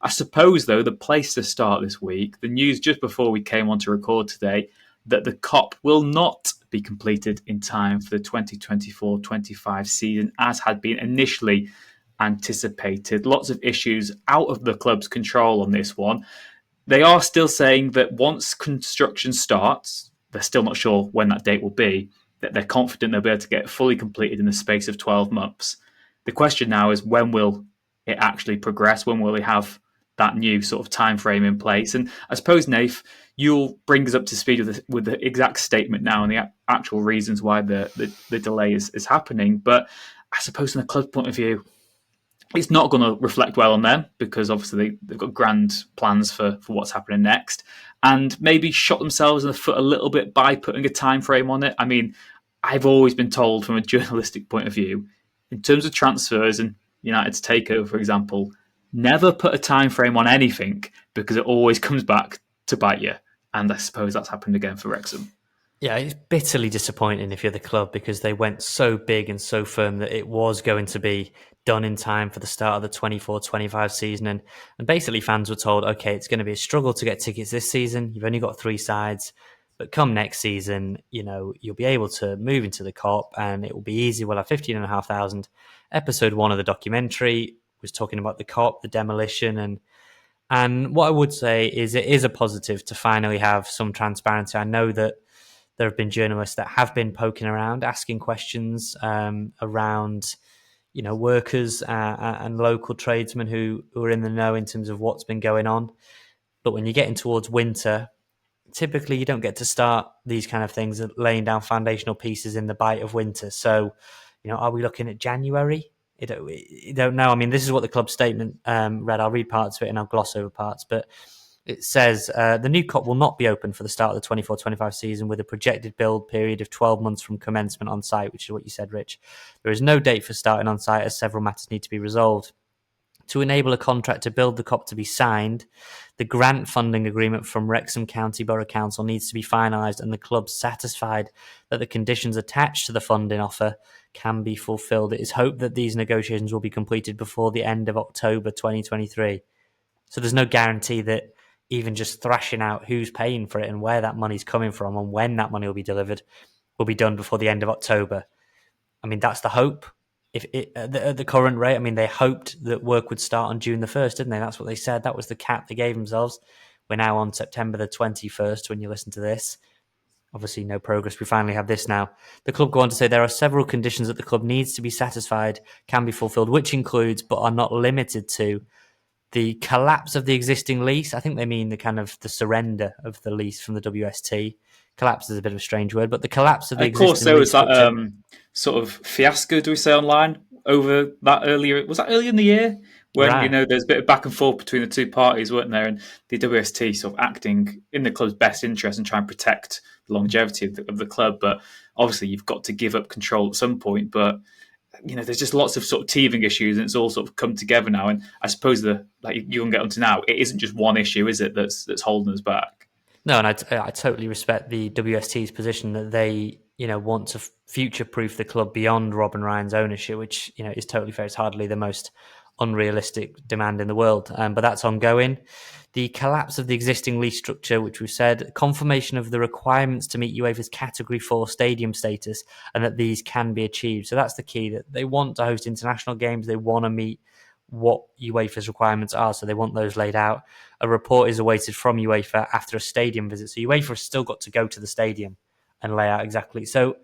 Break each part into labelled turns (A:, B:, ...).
A: I suppose, though, the place to start this week, the news just before we came on to record today, that the Kop will not be completed in time for the 2024-25 season, as had been initially anticipated. Lots of issues out of the club's control on this one. They are still saying that once construction starts, they're still not sure when that date will be, that they're confident they'll be able to get it fully completed in the space of 12 months. The question now is, when will it actually progress? When will they have that new sort of time frame in place? And I suppose, Nath, you'll bring us up to speed with the exact statement now and the actual reasons why the delay is happening. But I suppose from the club's point of view, it's not going to reflect well on them, because obviously they've got grand plans for what's happening next, and maybe shot themselves in the foot a little bit by putting a time frame on it. I mean, I've always been told from a journalistic point of view, in terms of transfers and United's takeover, for example, never put a time frame on anything, because it always comes back to bite you. And I suppose that's happened again for Wrexham.
B: Yeah, it's bitterly disappointing if you're the club, because they went so big and so firm that it was going to be done in time for the start of the 24-25 season. And basically fans were told, okay, it's going to be a struggle to get tickets this season. You've only got 3 sides. But come next season, you'll be able to move into the Kop and it will be easy. We'll have 15,500. Episode 1 of the documentary was talking about the Kop, the demolition. And what I would say is it is a positive to finally have some transparency. I know that there have been journalists that have been poking around, asking questions around, workers and local tradesmen who are in the know in terms of what's been going on. But when you're getting towards winter, typically you don't get to start these kind of things laying down foundational pieces in the bite of winter. So, are we looking at January? You don't know. I mean, this is what the club statement read. I'll read parts of it and I'll gloss over parts, but it says the new Kop will not be open for the start of the 24-25 season, with a projected build period of 12 months from commencement on site, which is what you said, Rich. There is no date for starting on site, as several matters need to be resolved. To enable a contract to build the Kop to be signed, the grant funding agreement from Wrexham County Borough Council needs to be finalised, and the club satisfied that the conditions attached to the funding offer can be fulfilled. It is hoped that these negotiations will be completed before the end of October 2023. So there's no guarantee that even just thrashing out who's paying for it and where that money's coming from and when that money will be delivered will be done before the end of October. I mean, that's the hope. At the current rate, I mean, they hoped that work would start on June the 1st, didn't they? That's what they said. That was the cap they gave themselves. We're now on September the 21st when you listen to this. Obviously, no progress. We finally have this now. The club go on to say there are several conditions that the club needs to be satisfied, can be fulfilled, which includes, but are not limited to, the collapse of the existing lease. I think they mean the surrender of the lease from the WST. Collapse is a bit of a strange word, but the collapse of the existing lease. Of course,
A: there was that sort of fiasco, do we say, online over that earlier. Was that earlier in the year? When, right, there's a bit of back and forth between the two parties, weren't there? And the WST sort of acting in the club's best interest and trying to protect the longevity of the club. But obviously, you've got to give up control at some point. But there's just lots of sort of teething issues, and it's all sort of come together now. And I suppose like you can get onto now, it isn't just one issue, is it? That's holding us back.
B: No, and I totally respect the WST's position that they want to future-proof the club beyond Rob and Ryan's ownership, which is totally fair. It's hardly the most unrealistic demand in the world, but that's ongoing. The collapse of the existing lease structure, which we've said, confirmation of the requirements to meet UEFA's Category 4 stadium status, and that these can be achieved. So that's the key, that they want to host international games. They want to meet what UEFA's requirements are, so they want those laid out. A report is awaited from UEFA after a stadium visit. So UEFA has still got to go to the stadium and lay out exactly. So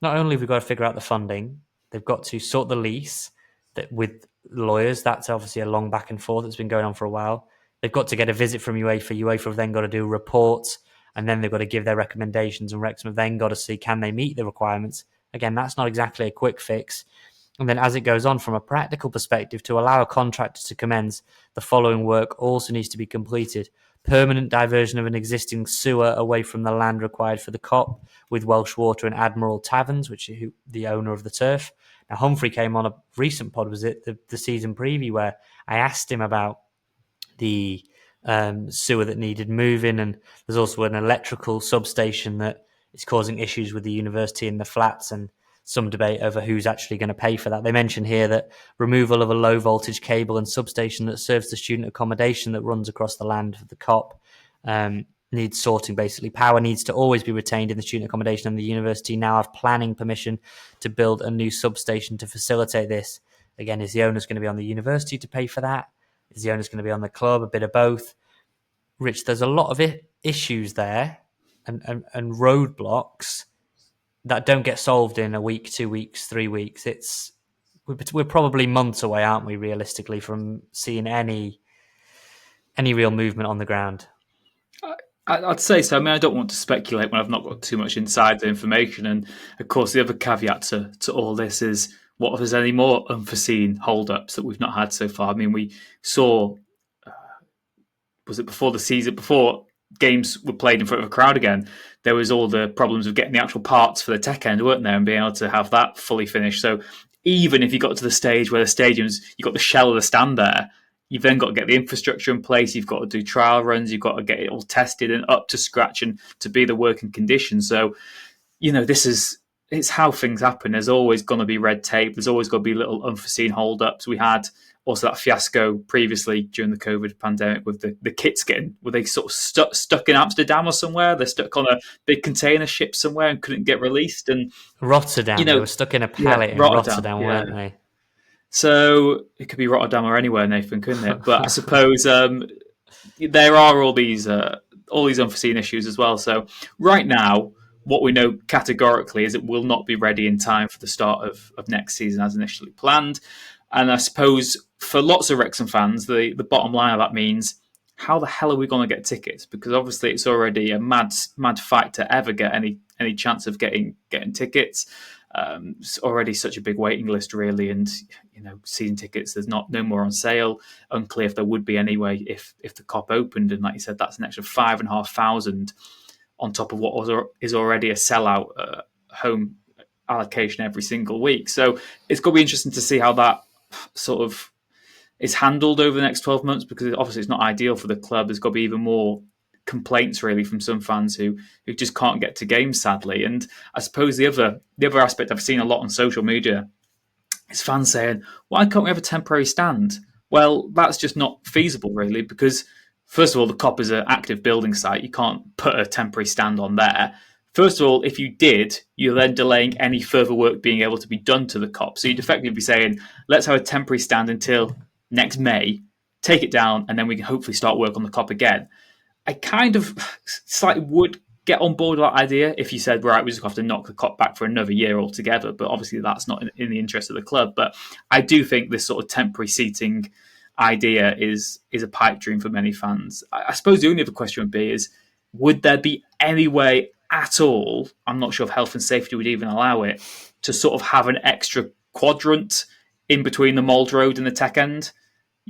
B: not only have we got to figure out the funding, they've got to sort the lease with lawyers. That's obviously a long back and forth that's been going on for a while. They've got to get a visit from UEFA. UEFA have then got to do reports, and then they've got to give their recommendations, and Wrexham have then got to see, can they meet the requirements? Again, that's not exactly a quick fix. And then as it goes on, from a practical perspective, to allow a contractor to commence, the following work also needs to be completed. Permanent diversion of an existing sewer away from the land required for the Kop, with Welsh Water and Admiral Taverns, which is the owner of the turf. Now, Humphrey came on a recent pod, was it the season preview, where I asked him about the sewer that needed moving, and there's also an electrical substation that is causing issues with the university and the flats, and some debate over who's actually going to pay for that. They mention here that removal of a low voltage cable and substation that serves the student accommodation that runs across the land of the Kop needs sorting. Basically, power needs to always be retained in the student accommodation, and the university now have planning permission to build a new substation to facilitate this. Again, is the onus going to be on the university to pay for that? Is the onus going to be on the club? A bit of both. Rich, there's a lot of issues there and roadblocks that don't get solved in a week, 2 weeks, 3 weeks. We're probably months away, aren't we, realistically, from seeing any real movement on the ground?
A: I'd say so. I mean, I don't want to speculate when I've not got too much insider information. And of course, the other caveat to all this is, what if there's any more unforeseen hold-ups that we've not had so far? I mean, we saw, was it before the season, before games were played in front of a crowd again, there was all the problems of getting the actual parts for the tech end, weren't there, and being able to have that fully finished. So even if you got to the stage where the stadiums, you got the shell of the stand there, you've then got to get the infrastructure in place. You've got to do trial runs. You've got to get it all tested and up to scratch and to be the working conditions. So, it's how things happen. There's always going to be red tape. There's always got to be little unforeseen hold-ups. We had also that fiasco previously during the COVID pandemic with the kits were they sort of stuck in Amsterdam or somewhere? They're stuck on a big container ship somewhere and couldn't get released. And
B: Rotterdam, they were stuck in a pallet in Rotterdam, weren't they?
A: So it could be Rotterdam or anywhere, Nathan, couldn't it? But I suppose there are all these unforeseen issues as well. So right now, what we know categorically is it will not be ready in time for the start of next season as initially planned. And I suppose for lots of Wrexham fans, the bottom line of that means, how the hell are we going to get tickets? Because obviously it's already a mad fight to ever get any chance of getting tickets. It's already such a big waiting list, really, and season tickets, there's no more on sale. Unclear if there would be anyway if the Kop opened, and like you said, that's an extra 5,500 on top of what is already a sellout home allocation every single week. So it's going to be interesting to see how that sort of is handled over the next 12 months, because obviously it's not ideal for the club. There's got to be even more complaints really from some fans who just can't get to games, sadly. And I suppose the other aspect I've seen a lot on social media is fans saying, why can't we have a temporary stand? Well, that's just not feasible really, because first of all, the Kop is an active building site. You can't put a temporary stand on there. First of all, if you did, you're then delaying any further work being able to be done to the Kop. So you'd effectively be saying, let's have a temporary stand until next May, take it down, and then we can hopefully start work on the Kop again. I kind of slightly would get on board with that idea if you said, right, we just have to knock the Kop back for another year altogether. But obviously that's not in the interest of the club. But I do think this sort of temporary seating idea is a pipe dream for many fans. I suppose the only other question would be is, would there be any way at all, I'm not sure if health and safety would even allow it, to sort of have an extra quadrant in between the Mould Road and the Tech End?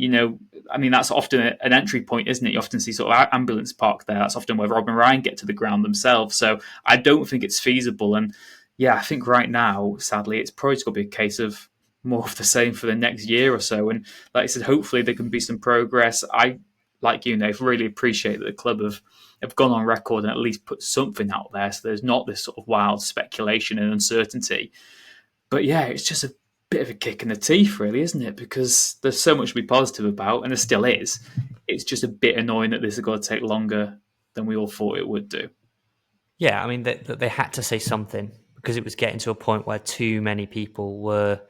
A: I mean, that's often an entry point, isn't it? You often see sort of ambulance park there. That's often where Rob and Ryan get to the ground themselves. So I don't think it's feasible. And yeah, I think right now, sadly, it's probably going to be a case of more of the same for the next year or so. And like I said, hopefully there can be some progress. I, like Nate, really appreciate that the club have gone on record and at least put something out there, so there's not this sort of wild speculation and uncertainty. But yeah, it's just a bit of a kick in the teeth, really, isn't it? Because there's so much to be positive about, and there still is. It's just a bit annoying that this has got to take longer than we all thought it would do.
B: Yeah, I mean, they had to say something, because it was getting to a point where too many people were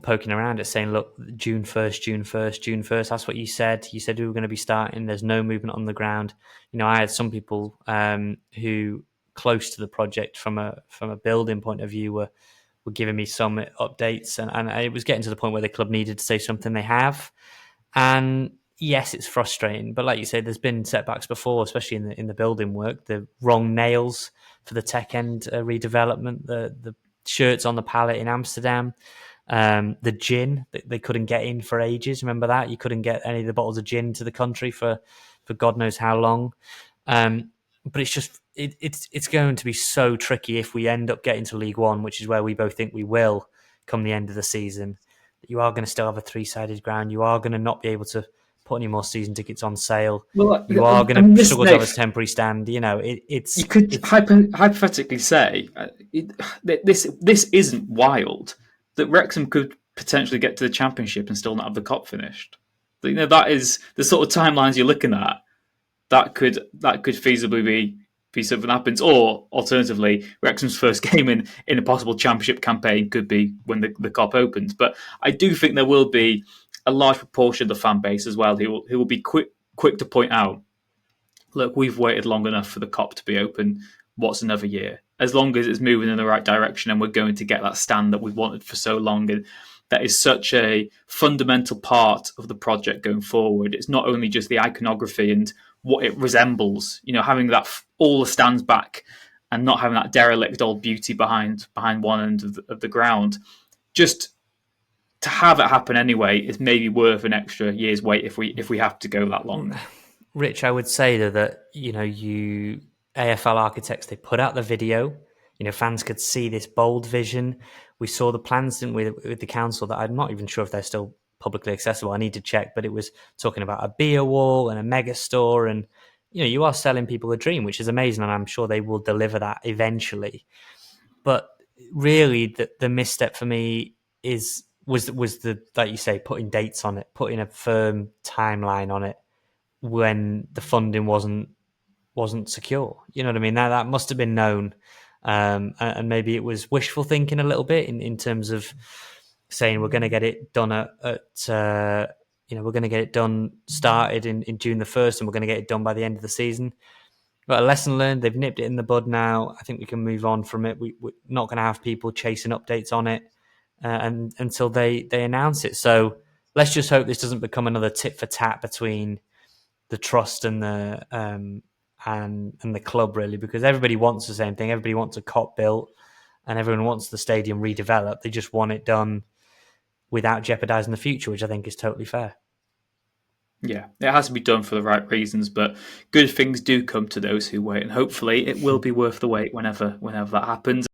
B: poking around it, saying, look, June 1st, June 1st, June 1st, that's what you said. You said we were going to be starting. There's no movement on the ground. I had some people who close to the project from a building point of view were giving me some updates, and it was getting to the point where the club needed to say something. They have. And yes, it's frustrating, but like you say, there's been setbacks before, especially in the building work. The wrong nails for the Tech End redevelopment, the shirts on the pallet in Amsterdam, the gin that they couldn't get in for ages. Remember that? You couldn't get any of the bottles of gin to the country for God knows how long. But it's just it's going to be so tricky if we end up getting to League One, which is where we both think we will come the end of the season. That you are going to still have a three-sided ground. You are going to not be able to put any more season tickets on sale.
A: Well,
B: You are
A: I
B: going
A: mean,
B: to
A: this
B: struggle to have a
A: Nick,
B: temporary stand.
A: you could hypothetically say this isn't wild that Wrexham could potentially get to the Championship and still not have the Kop finished. That is the sort of timelines you're looking at. That could feasibly be something that happens, or alternatively, Wrexham's first game in a possible Championship campaign could be when the Kop opens. But I do think there will be a large proportion of the fan base as well who will be quick to point out, look, we've waited long enough for the Kop to be open. What's another year? As long as it's moving in the right direction and we're going to get that stand that we've wanted for so long, and that is such a fundamental part of the project going forward. It's not only just the iconography and what it resembles, having that all the stands back and not having that derelict old beauty behind one end of the ground. Just to have it happen anyway is maybe worth an extra year's wait if we have to go that long.
B: Rich, I would say that you AFL architects, they put out the video. Fans could see this bold vision. We saw the plans, didn't we, with the council, that I'm not even sure if they're still publicly accessible. I need to check, but it was talking about a beer wall and a mega store, and you are selling people a dream, which is amazing, and I'm sure they will deliver that eventually. But really, the misstep for me was the, like you say, putting dates on it, putting a firm timeline on it when the funding wasn't secure. You know what I mean? That must have been known, and maybe it was wishful thinking a little bit in terms of saying we're going to get it done we're going to get it done started in June the 1st, and we're going to get it done by the end of the season. But a lesson learned. They've nipped it in the bud now. I think we can move on from it. We're not going to have people chasing updates on it and until they announce it. So let's just hope this doesn't become another tit for tat between the trust and the and the club, really, because everybody wants the same thing. Everybody wants a Kop built, and everyone wants the stadium redeveloped. They just want it done without jeopardising the future, which I think is totally fair.
A: Yeah, it has to be done for the right reasons, but good things do come to those who wait, and hopefully it will be worth the wait whenever that happens.